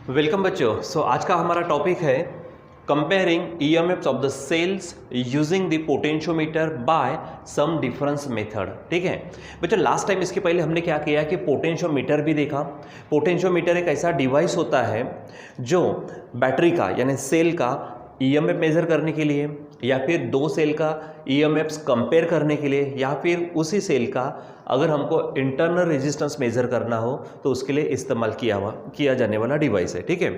Welcome बच्चों। आज का हमारा टॉपिक है comparing EMFs of the cells using the potentiometer by sum difference method. ठीक है बच्चों, लास्ट टाइम इसके पहले हमने क्या किया कि पोटेंशियोमीटर भी देखा। पोटेंशियोमीटर एक ऐसा डिवाइस होता है जो बैटरी का यानी सेल का ईएमएफ मेजर करने के लिए या फिर दो सेल का ईएमएफ्स कंपेयर करने के लिए या फिर उसी सेल का अगर हमको इंटरनल रेजिस्टेंस मेजर करना हो तो उसके लिए इस्तेमाल किया जाने वाला डिवाइस है। ठीक है,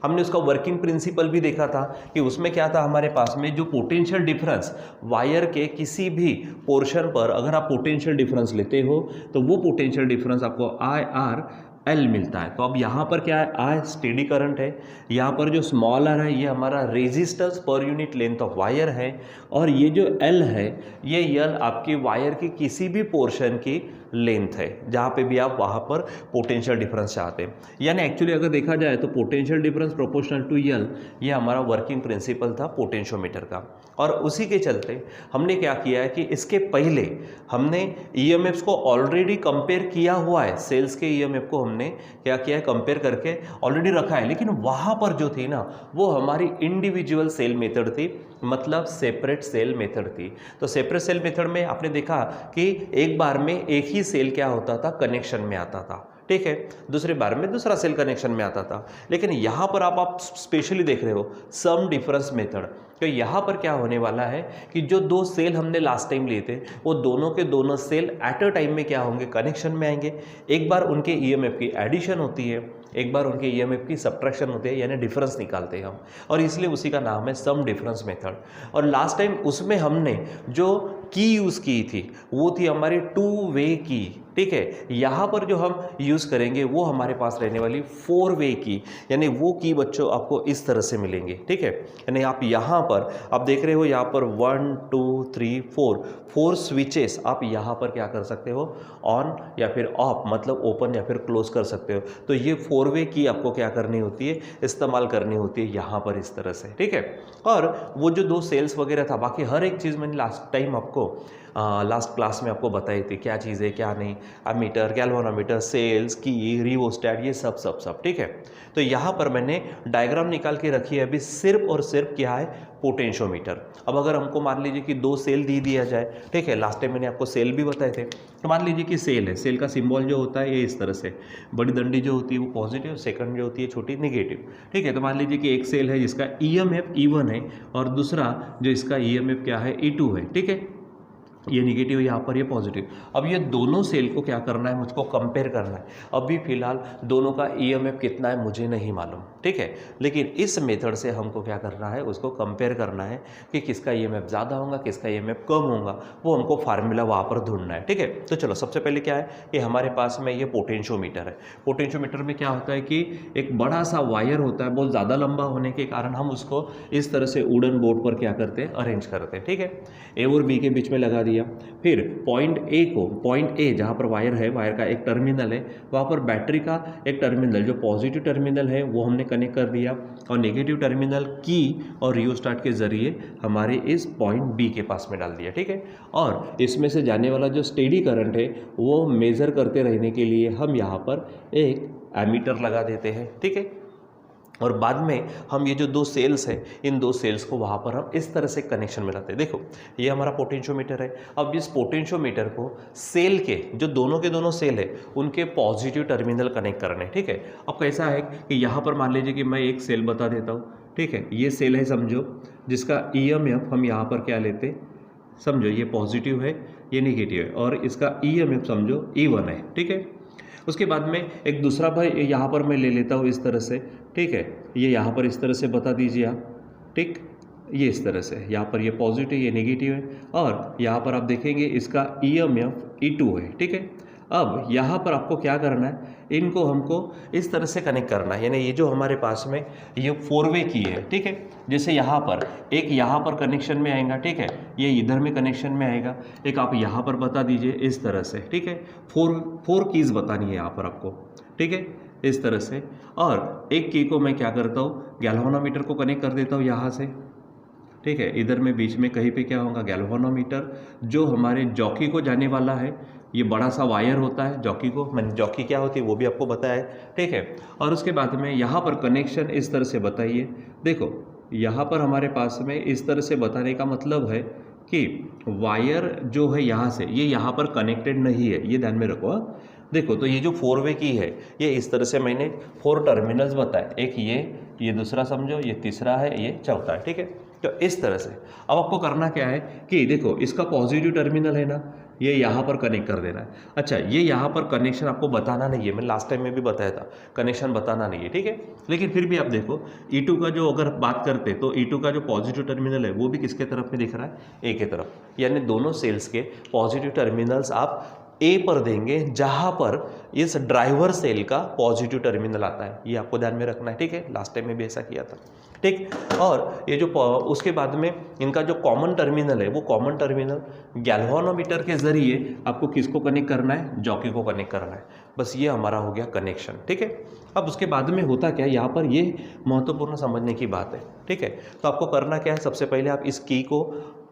हमने उसका वर्किंग प्रिंसिपल भी देखा था कि उसमें क्या था, हमारे पास में जो पोटेंशियल डिफरेंस वायर के किसी भी पोर्शन पर अगर आप पोटेंशियल डिफरेंस लेते हो तो वो पोटेंशियल डिफरेंस आपको IR मिलता है। तो अब यहाँ पर क्या है, I स्टेडी करंट है, यहाँ पर जो स्मॉल r है ये हमारा resistance per unit length of wire है, और ये जो L है ये L आपकी वायर की किसी भी पोर्शन की लेंथ है जहाँ पे भी आप वहाँ पर पोटेंशियल डिफरेंस चाहते हैं। यानी एक्चुअली अगर देखा जाए तो potential difference proportional to L ये हमारा वर्किंग प्रिंसिपल था पोटेंशियोमीटर का। और उसी के चलते हमने क्या किया है कि इसके पहले हमने ईएमएफ्स को ऑलरेडी कंपेयर किया हुआ है, सेल्स के ईएमएफ को हमने क्या किया है, कंपेयर करके ऑलरेडी रखा है। लेकिन वहाँ पर जो थी ना वो हमारी इंडिविजुअल सेल मेथड थी, मतलब सेपरेट सेल मेथड थी। तो सेपरेट सेल मेथड में आपने देखा कि एक बार में एक ही सेल क्या होता था, कनेक्शन में आता था। ठीक है, दूसरे बार में दूसरा सेल कनेक्शन में आता था। लेकिन यहाँ पर आप स्पेशली देख रहे हो सम डिफरेंस मेथड। तो यहाँ पर क्या होने वाला है कि जो दो सेल हमने लास्ट टाइम लिए थे वो दोनों के दोनों सेल एट अ टाइम में क्या होंगे, कनेक्शन में आएंगे। एक बार उनके ईएमएफ की एडिशन होती है, एक बार उनके ईएमएफ की सब्ट्रैक्शन होती है, यानी डिफरेंस निकालते हैं हम, और इसलिए उसी का नाम है सम डिफरेंस मेथड। और लास्ट टाइम उसमें हमने जो की यूज़ की थी वो थी हमारी टू वे की। ठीक है, यहाँ पर जो हम यूज़ करेंगे वो हमारे पास रहने वाली 4 वे की, यानी वो की बच्चों आपको इस तरह से मिलेंगे। ठीक है, यानी आप यहाँ पर आप देख रहे हो यहाँ पर 1 2 3 4 स्विचेस आप यहाँ पर क्या कर सकते हो, ऑन या फिर ऑफ, मतलब ओपन या फिर क्लोज कर सकते हो। तो ये 4 वे की आपको क्या करनी होती है, इस्तेमाल करनी होती है यहाँ पर इस तरह से। ठीक है, और वो जो दो सेल्स वगैरह था, बाकी हर एक चीज़ मैंने लास्ट टाइम आपको लास्ट क्लास में आपको बताई थी क्या चीज़ है क्या नहीं, एमीटर, गैल्वानोमीटर, सेल्स की, रिओस्टैट, ये सब। ठीक है, तो यहाँ पर मैंने डायग्राम निकाल के रखी है अभी, सिर्फ और सिर्फ क्या है, पोटेंशियोमीटर। अब अगर हमको मान लीजिए कि दो सेल दे दिया जाए, ठीक है, लास्ट टाइम मैंने आपको सेल भी बताए थे, तो मान लीजिए कि सेल है, सेल का सिंबल जो होता है ये इस तरह से, बड़ी डंडी जो होती है वो पॉजिटिव, सेकंड जो होती है छोटी नेगेटिव। ठीक है, तो मान लीजिए कि एक सेल है जिसका ईएमएफ E1 है और दूसरा जो इसका ईएमएफ क्या है, E2 है। ठीक है, ये निगेटिव, यहाँ पर ये पॉजिटिव। अब ये दोनों सेल को क्या करना है, मुझको कंपेयर करना है। अभी फिलहाल दोनों का ईएमएफ कितना है मुझे नहीं मालूम। ठीक है, लेकिन इस मेथड से हमको क्या करना है, उसको कंपेयर करना है कि किसका ईएमएफ ज़्यादा होगा किसका ईएमएफ कम होगा, वो हमको फार्मूला वहाँ पर ढूंढना है। ठीक है, तो चलो सबसे पहले क्या है कि हमारे पास में ये पोटेंशियोमीटर है। पोटेंशियोमीटर में क्या होता है कि एक बड़ा सा वायर होता है, बहुत ज़्यादा लंबा होने के कारण हम उसको इस तरह से वुडन बोर्ड पर क्या करते हैं, अरेंज करते हैं। ठीक है, ए और बी के बीच में लगा दिया, फिर पॉइंट ए जहाँ पर वायर है, वायर का एक टर्मिनल है, वहाँ पर बैटरी का एक टर्मिनल, जो पॉजिटिव टर्मिनल है वो हमने कनेक्ट कर दिया, और नेगेटिव टर्मिनल की और रियोस्टाट के जरिए हमारे इस पॉइंट बी के पास में डाल दिया। ठीक है, और इसमें से जाने वाला जो स्टेडी करंट है वो मेज़र करते रहने के लिए हम यहाँ पर एक एमीटर लगा देते हैं। ठीक है, और बाद में हम ये जो दो सेल्स हैं इन दो सेल्स को वहाँ पर हम इस तरह से कनेक्शन में लाते हैं। देखो ये हमारा पोटेंशियोमीटर है। अब इस पोटेंशियोमीटर को सेल के जो दोनों के दोनों सेल है उनके पॉजिटिव टर्मिनल कनेक्ट करने। ठीक है, अब कैसा है कि यहाँ पर मान लीजिए कि मैं एक सेल बता देता हूँ। ठीक है, ये सेल है समझो, जिसका ईएमएफ हम यहाँ पर क्या लेते, समझो ये पॉजिटिव है ये निगेटिव है, और इसका ईएमएफ समझो E1 है। ठीक है, उसके बाद में एक दूसरा भाई यहाँ पर मैं ले लेता हूँ इस तरह से। ठीक है, ये यहाँ पर इस तरह से बता दीजिए आप। ठीक, ये इस तरह से, यहाँ पर ये पॉजिटिव ये नेगेटिव है, और यहाँ पर आप देखेंगे इसका ईएमएफ E2 है। ठीक है, अब यहाँ पर आपको क्या करना है, इनको हमको इस तरह से कनेक्ट करना है, यानी ये जो हमारे पास में ये 4 वे की है। ठीक है, जैसे यहाँ पर एक यहाँ पर कनेक्शन में आएगा, ठीक है, ये इधर में कनेक्शन में आएगा, एक आप यहाँ पर बता दीजिए इस तरह से। ठीक है, फोर कीज़ बतानी है यहाँ पर आपको। ठीक है, इस तरह से, और एक की को मैं क्या करता हूँ, गैल्वानोमीटर को कनेक्ट कर देता हूँ यहाँ से। ठीक है, इधर में बीच में कहीं पे क्या होगा, गैल्वानोमीटर जो हमारे जॉकी को जाने वाला है ये बड़ा सा वायर होता है जॉकी को, मैंने जॉकी क्या होती है वो भी आपको बताया है, ठीक है। और उसके बाद में यहाँ पर कनेक्शन इस तरह से बताइए। देखो यहाँ पर हमारे पास में इस तरह से बताने का मतलब है कि वायर जो है यहाँ से, ये यहाँ पर कनेक्टेड नहीं है, ये ध्यान में रखो। देखो तो ये जो 4 वे की है, ये इस तरह से मैंने 4 टर्मिनल्स बताए, एक ये दूसरा समझो, ये तीसरा है, ये चौथा है, ठीक है। तो इस तरह से अब आपको करना क्या है कि देखो इसका पॉजिटिव टर्मिनल है ना, ये यहाँ पर कनेक्ट कर देना है। अच्छा, ये यहाँ पर कनेक्शन आपको बताना नहीं है, मैं लास्ट टाइम में भी बताया था, कनेक्शन बताना नहीं है, ठीक है। लेकिन फिर भी आप देखो E2 का जो अगर बात करते तो E2 का जो पॉजिटिव टर्मिनल है वो भी किसके तरफ में दिख रहा है, ए के तरफ, यानी दोनों सेल्स के पॉजिटिव टर्मिनल्स आप ए पर देंगे, जहाँ पर इस ड्राइवर सेल का पॉजिटिव टर्मिनल आता है, ये आपको ध्यान में रखना है, ठीक है। लास्ट टाइम में भी ऐसा किया था, ठीक। और ये जो उसके बाद में इनका जो कॉमन टर्मिनल है, वो कॉमन टर्मिनल गैल्वानोमीटर के जरिए आपको किसको कनेक्ट करना है, जॉकी को कनेक्ट करना है। बस ये हमारा हो गया कनेक्शन, ठीक है। अब उसके बाद में होता क्या है, यहाँ पर ये महत्वपूर्ण समझने की बात है, ठीक है। तो आपको करना क्या है, सबसे पहले आप इस की को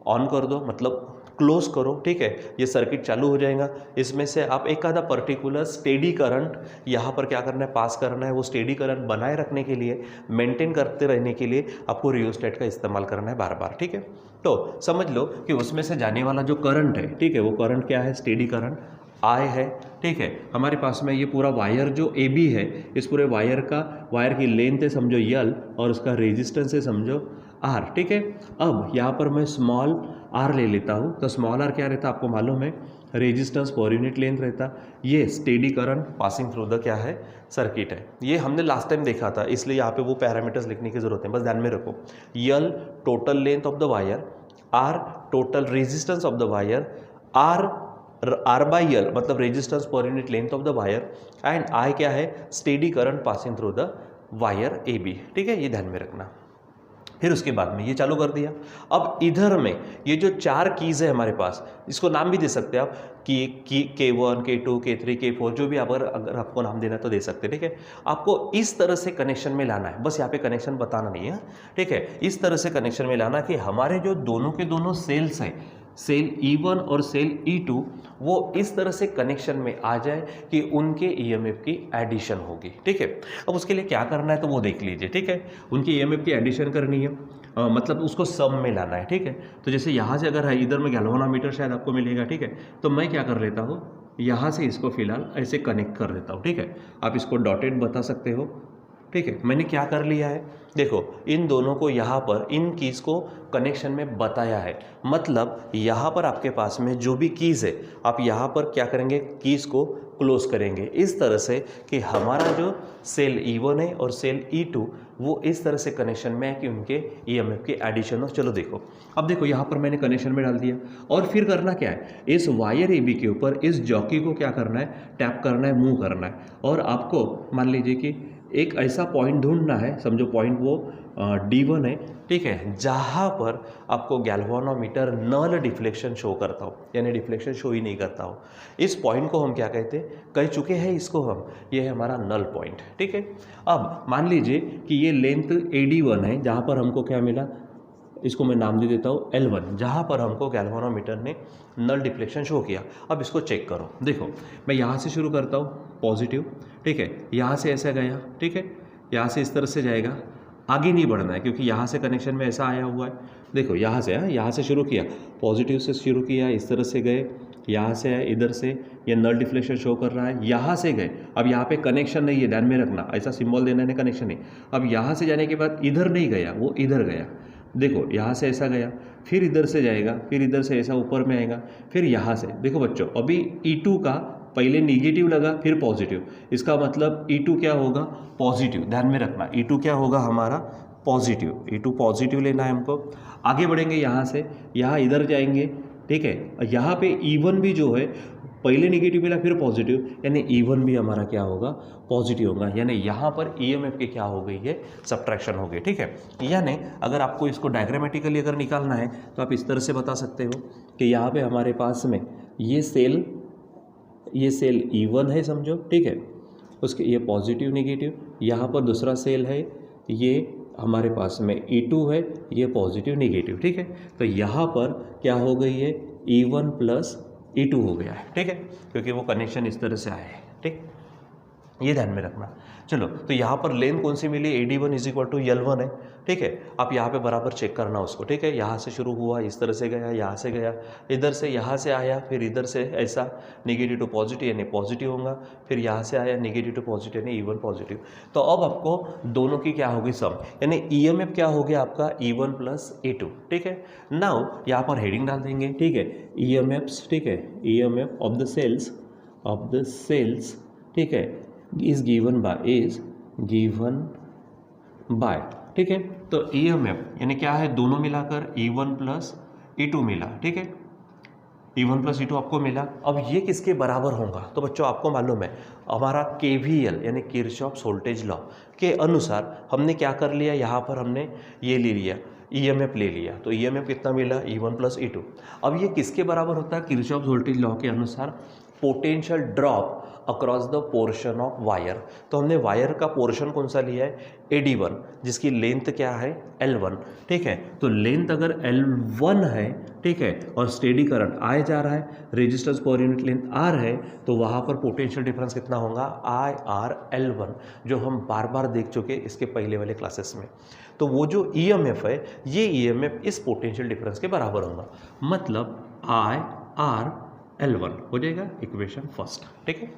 ऑन कर दो, मतलब क्लोज करो, ठीक है। ये सर्किट चालू हो जाएगा, इसमें से आप एक आधा पर्टिकुलर स्टेडी करंट यहाँ पर क्या करना है, पास करना है। वो स्टेडी करंट बनाए रखने के लिए, मेंटेन करते रहने के लिए आपको रियोस्टेट का इस्तेमाल करना है बार बार, ठीक है। तो समझ लो कि उसमें से जाने वाला जो करंट है, ठीक है, वो करंट क्या है, स्टेडी करंट आई है, ठीक है। हमारे पास में ये पूरा वायर जो ए बी है, इस पूरे वायर की लेंथ है समझो यल, और उसका रेजिस्टेंस है समझो आर, ठीक है। अब यहाँ पर मैं स्मॉल आर ले लेता हूँ, तो स्मॉल आर क्या रहता है आपको मालूम है, रेजिस्टेंस पर यूनिट लेंथ रहता। ये steady current passing through the क्या है, सर्किट है। ये हमने लास्ट टाइम देखा था, इसलिए यहाँ पे वो पैरामीटर्स लिखने की जरूरत है, बस ध्यान में रखो। L total length of the wire, R total resistance of the wire, R by L मतलब resistance per unit length of the wire, and I क्या है, steady current passing through the wire A B, ठीक है। ये ध्यान में रखना। फिर उसके बाद में ये चालू कर दिया। अब इधर में ये जो 4 कीज़ है हमारे पास, इसको नाम भी दे सकते हैं आप, की K1, K2, K3, K4, जो भी अगर आपको नाम देना है तो दे सकते हैं, ठीक है। आपको इस तरह से कनेक्शन में लाना है, बस यहाँ पे कनेक्शन बताना नहीं है, ठीक है। इस तरह से कनेक्शन में लाना कि हमारे जो दोनों के दोनों सेल्स हैं, सेल E1 और सेल E2, वो इस तरह से कनेक्शन में आ जाए कि उनके EMF की एडिशन होगी, ठीक है। अब उसके लिए क्या करना है तो वो देख लीजिए, ठीक है। उनकी EMF की एडिशन करनी है, मतलब उसको सम में लाना है, ठीक है। तो जैसे यहाँ से अगर है, इधर में गैल्वानोमीटर शायद आपको मिलेगा, ठीक है। तो मैं क्या कर लेता हूँ, यहाँ से इसको फिलहाल ऐसे कनेक्ट कर देता हूँ, ठीक है। आप इसको डॉटेड बता सकते हो, ठीक है। मैंने क्या कर लिया है, देखो इन दोनों को यहाँ पर इन कीज़ को कनेक्शन में बताया है, मतलब यहाँ पर आपके पास में जो भी कीज़ है, आप यहाँ पर क्या करेंगे, कीज़ को क्लोज करेंगे इस तरह से कि हमारा जो सेल E1 है और सेल E2 वो इस तरह से कनेक्शन में है कि उनके EMF की एडिशन हो। चलो देखो, अब देखो यहाँ पर मैंने कनेक्शन में डाल दिया, और फिर करना क्या है, इस वायर AB के ऊपर इस जॉकी को क्या करना है, टैप करना है, मूव करना है। और आपको मान लीजिए कि एक ऐसा पॉइंट ढूंढना है, समझो पॉइंट वो D1 है, ठीक है, जहाँ पर आपको गैल्वानोमीटर नल डिफ्लेक्शन शो करता हो, यानी डिफ्लेक्शन शो ही नहीं करता हो। इस पॉइंट को हम क्या कहते हैं, कह चुके हैं इसको हम, ये है हमारा नल पॉइंट, ठीक है। अब मान लीजिए कि ये लेंथ AD1 है, जहाँ पर हमको क्या मिला, इसको मैं नाम दे देता हूँ L1, जहाँ पर हमको गैल्वानोमीटर ने नल डिफ्लेक्शन शो किया। अब इसको चेक करो, देखो मैं यहाँ से शुरू करता हूँ पॉजिटिव, ठीक है, यहाँ से ऐसा गया, ठीक है, यहाँ से इस तरह से जाएगा, आगे नहीं बढ़ना है क्योंकि यहाँ से कनेक्शन में ऐसा आया हुआ है। देखो यहाँ से, यहाँ से शुरू किया, पॉजिटिव से शुरू किया, इस तरह से गए, यहाँ से आए, इधर से ये नल डिफ्लेक्शन शो कर रहा है, यहाँ से गए, अब यहाँ पे कनेक्शन नहीं है, ध्यान में रखना, ऐसा सिंबल देना है, कनेक्शन नहीं। अब यहाँ से जाने के बाद इधर नहीं गया, वो इधर गया, देखो यहाँ से ऐसा गया, फिर इधर से जाएगा, फिर इधर से ऐसा ऊपर में आएगा, फिर यहाँ से। देखो बच्चों, अभी E2 का पहले निगेटिव लगा फिर पॉजिटिव, इसका मतलब E2 क्या होगा, पॉजिटिव, ध्यान में रखना, E2 क्या होगा हमारा, पॉजिटिव, E2 पॉजिटिव लेना है हमको। आगे बढ़ेंगे यहाँ से, यहाँ इधर जाएंगे, ठीक है, यहाँ पे E1 भी जो है पहले निगेटिव मिला फिर पॉजिटिव, यानी E1 भी हमारा क्या होगा, पॉजिटिव होगा, यानी यहाँ पर EMF की क्या हो गई है, सब्ट्रैक्शन हो गई, ठीक है। यानी अगर आपको इसको डायग्रामेटिकली अगर निकालना है तो आप इस तरह से बता सकते हो कि यहाँ पे हमारे पास में ये सेल E1 है समझो, ठीक है, उसके ये पॉजिटिव निगेटिव, यहाँ पर दूसरा सेल है, ये हमारे पास में E2 है, ये पॉजिटिव निगेटिव, ठीक है। तो यहाँ पर क्या हो गई है, E1 प्लस E2 हो गया है, ठीक है, क्योंकि वो कनेक्शन इस तरह से आए हैं, ठीक, ये ध्यान में रखना। चलो, तो यहाँ पर लेंथ कौन सी मिली, AD1 is equal to L1 है, ठीक है। आप यहाँ पे बराबर चेक करना उसको, ठीक है। यहाँ से शुरू हुआ, इस तरह से गया, यहाँ से गया, इधर से यहाँ से आया, फिर इधर से ऐसा नेगेटिव टू पॉजिटिव यानी पॉजिटिव होगा, फिर यहाँ से आया नेगेटिव टू पॉजिटिव यानी E1 पॉजिटिव। तो अब आपको दोनों की क्या होगी सम, यानी EMF क्या हो गया आपका E1 प्लस E2, ठीक है। नाउ यहाँ पर हेडिंग डाल देंगे, ठीक है, EMFs, ठीक है, EMF ऑफ द सेल्स, ठीक है, is given by, ठीक है। तो EMF यानी क्या है, दोनों मिलाकर E1 प्लस E2 मिला, ठीक है, E1 प्लस E2 आपको मिला। अब ये किसके बराबर होगा, तो बच्चों आपको मालूम है हमारा KVL यानी किरचॉफ्स वोल्टेज लॉ के अनुसार हमने क्या कर लिया, यहाँ पर हमने ये ले लिया, EMF ले लिया, तो EMF कितना मिला, E1 प्लस E2। अब ये किसके बराबर होता है, किरचॉफ्स वोल्टेज लॉ के अनुसार potential drop across the portion of wire. तो हमने वायर का पोर्शन कौन सा लिया है, AD1, जिसकी लेंथ क्या है, L1, ठीक है। तो लेंथ अगर L1 है, ठीक है, और स्टेडी करंट आए जा रहा है, resistance per unit length R है, तो वहाँ पर पोटेंशियल डिफरेंस कितना होगा, IRL1, जो हम बार बार देख चुके इसके पहले वाले क्लासेस में। तो वो जो EMF है, ये EMF इस पोटेंशियल डिफरेंस के बराबर होगा, मतलब IRL1 हो जाएगा इक्वेशन फर्स्ट, ठीक है।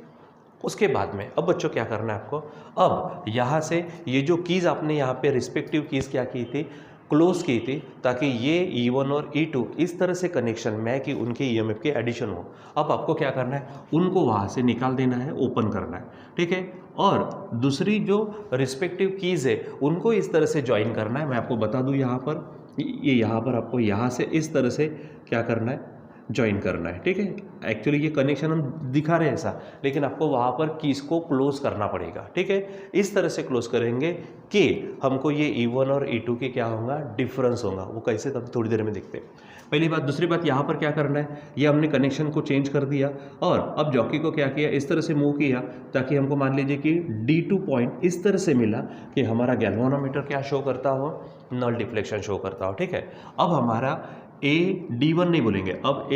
उसके बाद में अब बच्चों क्या करना है आपको, अब यहाँ से ये जो कीज़ आपने यहाँ पे रिस्पेक्टिव कीज़ क्या की थी, क्लोज की थी, ताकि ये E1 और E2 इस तरह से कनेक्शन में कि उनके EMF के एडिशन हो। अब आपको क्या करना है, उनको वहाँ से निकाल देना है, ओपन करना है, ठीक है। और दूसरी जो रिस्पेक्टिव कीज़ है उनको इस तरह से ज्वाइन करना है। मैं आपको बता दूँ यहाँ पर, ये यहाँ पर आपको यहाँ से इस तरह से क्या करना है, ज्वाइन करना है, ठीक है। एक्चुअली ये कनेक्शन हम दिखा रहे हैं ऐसा, लेकिन आपको वहाँ पर कीज़ को क्लोज करना पड़ेगा, ठीक है। इस तरह से क्लोज करेंगे कि हमको ये E1 और E2 के क्या होगा, डिफरेंस होगा। वो कैसे, तब थोड़ी देर में देखते हैं। पहली बात। दूसरी बात, यहाँ पर क्या करना है, ये हमने कनेक्शन को चेंज कर दिया और अब जॉकी को क्या किया, इस तरह से मूव किया ताकि हमको मान लीजिए कि D2 पॉइंट इस तरह से मिला कि हमारा गैल्वानोमीटर क्या शो करता हो, नल डिफ्लेक्शन शो करता हो, ठीक है। अब हमारा D1 नहीं बोलेंगे, अब A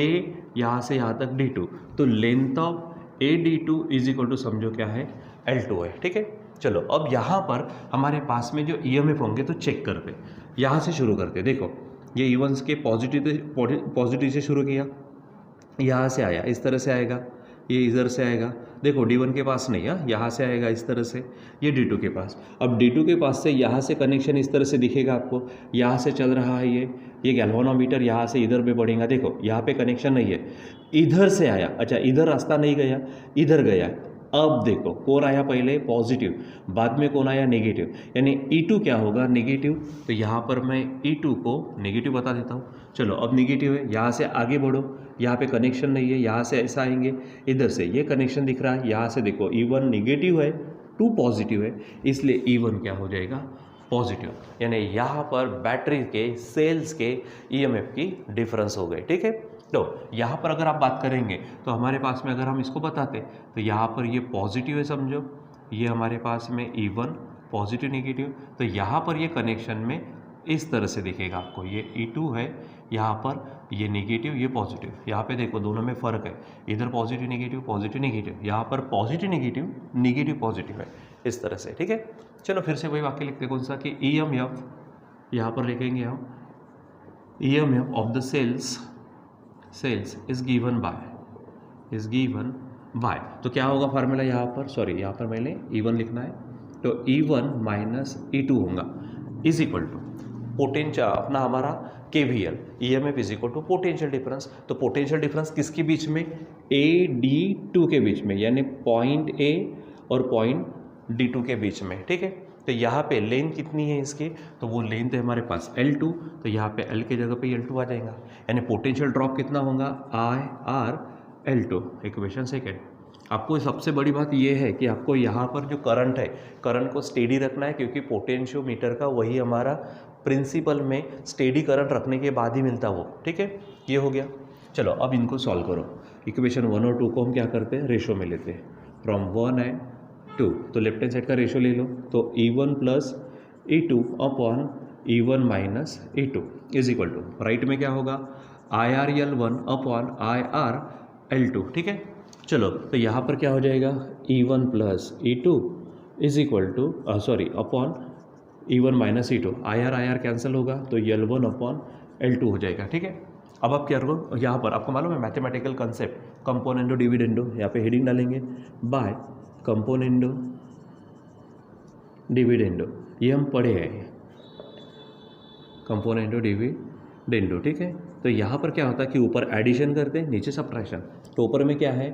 यहाँ से यहाँ तक D2, तो length of AD2 is equal to समझो क्या है, L2 है, ठीक है। चलो, अब यहाँ पर हमारे पास में जो EMF होंगे तो चेक करते, यहाँ से शुरू करते। देखो, ये E1 के पॉजिटिव से शुरू किया, यहाँ से आया, इस तरह से आएगा, ये इधर से आएगा। देखो D1 के पास नहीं है, यहाँ से आएगा इस तरह से, ये D2 के पास। अब D2 के पास से यहाँ से कनेक्शन इस तरह से दिखेगा आपको, यहाँ से चल रहा है ये गैल्वानोमीटर यहाँ से इधर पे बढ़ेगा। देखो यहाँ पे कनेक्शन नहीं है, इधर से आया, अच्छा इधर रास्ता नहीं गया, इधर गया। अब देखो कौन आया, पहले पॉजिटिव, बाद में कौन आया, नेगेटिव, यानी E2 क्या होगा, नेगेटिव। तो यहाँ पर मैं E2 को नेगेटिव बता देता हूँ। चलो, अब नेगेटिव है, यहाँ से आगे बढ़ो, यहाँ पे कनेक्शन नहीं है, यहाँ से ऐसा आएंगे, इधर से ये कनेक्शन दिख रहा है, यहाँ से देखो E1 नेगेटिव है, 2 पॉजिटिव है, इसलिए E1 क्या हो जाएगा, पॉजिटिव। यानी यहाँ पर बैटरी के सेल्स के EMF की डिफरेंस हो गए, ठीक है। तो यहाँ पर अगर आप बात करेंगे तो हमारे पास में अगर हम इसको बताते तो यहाँ पर ये पॉजिटिव है, समझो ये हमारे पास में E1 पॉजिटिव नेगेटिव, तो यहाँ पर ये कनेक्शन में इस तरह से दिखेगा आपको, ये E2 है, यहाँ पर ये नेगेटिव, ये पॉजिटिव। यहाँ पे देखो दोनों में फ़र्क है, इधर पॉजिटिव नेगेटिव, यहाँ पर पॉजिटिव नेगेटिव पॉजिटिव है, इस तरह से, ठीक है। चलो फिर से वही वाक्य लिखते हैं, कौन सा, कि EMF, यहाँ पर लिखेंगे हम EMF of the cells is given by, तो क्या होगा फार्मूला यहाँ पर, सॉरी यहाँ पर मैंने E1 लिखना है, तो E1 माइनस E2 होगा इज इक्वल टू पोटेंशियल, अपना हमारा KVL, EMF is equal to potential difference. तो पोटेंशियल डिफरेंस किसके बीच में, AD2 के बीच में, यानी पॉइंट A और पॉइंट D2 के बीच में, ठीक है। तो यहाँ पे लेंथ कितनी है इसकी, तो वो लेंथ है हमारे पास L2, तो यहाँ पे L के जगह पे L2 आ जाएगा, यानी पोटेंशियल ड्रॉप कितना होगा, IRL2, इक्वेशन सेकेंड। आपको सबसे बड़ी बात ये है कि आपको यहाँ पर जो करंट है, करंट को स्टेडी रखना है, क्योंकि पोटेंशियोमीटर का वही हमारा प्रिंसिपल में स्टेडी करंट रखने के बाद ही मिलता वो, ठीक है। ये हो गया। चलो अब इनको सॉल्व करो। इक्वेशन 1 और 2 को हम क्या करते हैं, रेशो में लेते हैं, फ्रॉम 1 एंड 2, तो लेफ्ट हैंड साइड का रेशो ले लो, तो E1 plus E2 upon E1 minus E2 is equal to, right में क्या होगा, IRL1 अपॉन L2, ठीक है। चलो तो यहाँ पर क्या हो जाएगा, E1 plus E2 is equal two upon E1 minus E2, IR cancel होगा तो L1 अपॉन L2 हो जाएगा, ठीक है। अब आप क्या करो, यहाँ पर आपको मालूम है मैथमेटिकल कंसेप्ट कंपोनेंडो डिविडेंडो, यहाँ पे हेडिंग डालेंगे बाय कंपोनेंडो डिविडेंडो, ये हम पढ़े हैं कंपोनेंडो डिविडेंडो, ठीक है। तो यहाँ पर क्या होता है कि ऊपर एडिशन करते हैं, नीचे सब्ट्रैक्शन। तो ऊपर में क्या है,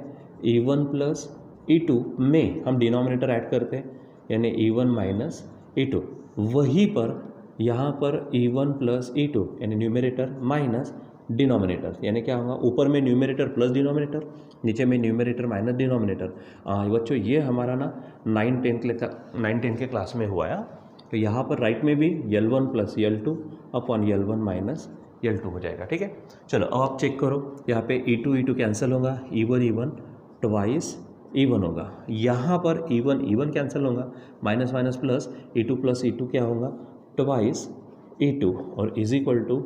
E1 प्लस E2 में हम डिनोमिनेटर ऐड करते हैं, यानी E1 माइनस E2। वहीं पर यहाँ पर E1 प्लस E2 यानी न्यूमरेटर माइनस डिनोमिनेटर, यानी क्या होगा, ऊपर में न्यूमरेटर प्लस डिनोमिनेटर, नीचे में न्यूमरेटर माइनस डिनोमिनेटर। बच्चों ये हमारा ना 9-10 के क्लास में हुआ है। तो यहाँ पर राइट में भी L1 plus L2 upon L1 minus L2 हो जाएगा, ठीक है। चलो अब आप चेक करो, यहाँ पे E2 कैंसिल होगा, E1 ट्वाइस E1 होगा, यहाँ पर E1 कैंसिल होगा, माइनस माइनस प्लस E2 क्या होगा, ट्वाइस E2 और is equal to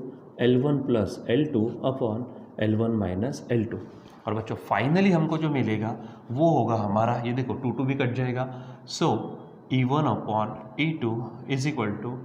L1 plus L2 upon L1 minus L2। और बच्चों फाइनली हमको जो मिलेगा वो होगा हमारा, ये देखो 2 भी कट जाएगा, so E1 upon E2 is equal to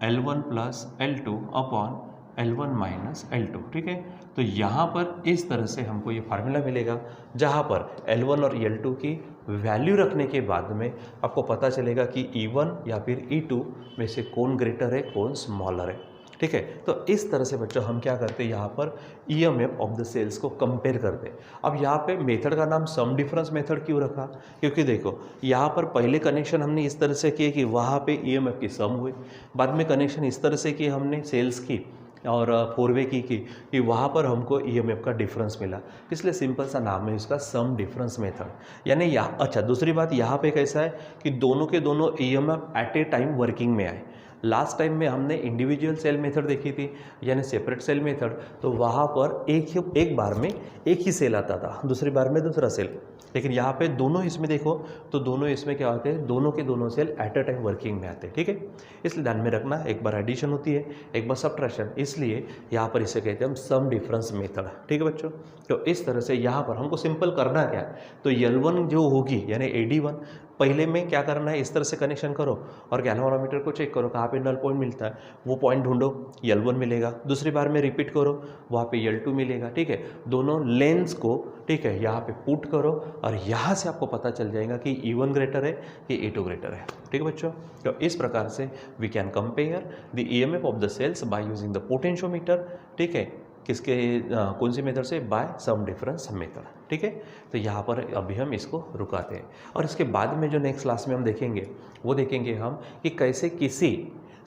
L1 plus L2 upon L1 minus L2, ठीक है। तो यहाँ पर इस तरह से हमको ये फार्मूला मिलेगा, जहाँ पर L1 और L2 की वैल्यू रखने के बाद में आपको पता चलेगा कि E1 या फिर E2 में से कौन ग्रेटर है, कौन स्मॉलर है, ठीक है। तो इस तरह से बच्चों हम क्या करते हैं, यहाँ पर EMF ऑफ द सेल्स को कंपेयर करते हैं। अब यहाँ पे मेथड का नाम सम डिफरेंस मेथड क्यों रखा, क्योंकि देखो यहाँ पर पहले कनेक्शन हमने इस तरह से किए कि वहाँ पे EMF की सम हुई, बाद में कनेक्शन इस तरह से किए हमने सेल्स की और 4 वे की कि वहाँ पर हमको EMF का डिफरेंस मिला, इसलिए सिंपल सा नाम है इसका सम डिफरेंस मेथड। यानी यहाँ अच्छा दूसरी बात यहाँ पे कैसा है कि दोनों के दोनों EMF at a time working में आए। लास्ट टाइम में हमने इंडिविजुअल सेल मेथड देखी थी, यानी सेपरेट सेल मेथड, तो वहाँ पर एक बार में एक ही सेल आता था, दूसरी बार में दूसरा सेल। लेकिन यहाँ पे दोनों इसमें देखो तो दोनों इसमें क्या होते हैं, दोनों के दोनों cell at a time working में आते हैं, ठीक है। इसलिए ध्यान में रखना, एक बार एडिशन होती है, एक बार सब्ट्रैक्शन, इसलिए यहाँ पर इसे कहते हैं हम सम डिफरेंस मेथड, ठीक है बच्चों। तो इस तरह से यहाँ पर हमको सिंपल करना क्या है, तो L1 जो होगी यानी AD1, पहले में क्या करना है, इस तरह से कनेक्शन करो और गैल्वेनोमीटर को चेक करो कहाँ पे नल पॉइंट मिलता है, वो पॉइंट ढूंढो, L1 मिलेगा। दूसरी बार में रिपीट करो, वहाँ पे L2 मिलेगा, ठीक है। दोनों लेंस को, ठीक है, यहाँ पे पुट करो और यहाँ से आपको पता चल जाएगा कि E1 ग्रेटर है कि E2 ग्रेटर है, ठीक है बच्चों। तो इस प्रकार से we can compare the EMF of the cells by using the potentiometer, ठीक है, किसके कौन सी मेथड से, बाय सम डिफरेंस मेथड, ठीक है। तो यहाँ पर अभी हम इसको रुकाते हैं और इसके बाद में जो नेक्स्ट क्लास में हम देखेंगे वो देखेंगे हम कि कैसे किसी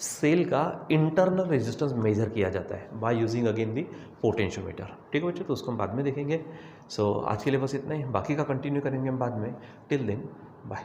सेल का इंटरनल रेजिस्टेंस मेजर किया जाता है by using again the potentiometer, ठीक है बच्चों। तो उसको हम बाद में देखेंगे। सो आज के लिए बस इतना ही, बाकी का कंटिन्यू करेंगे हम बाद में। Till then bye.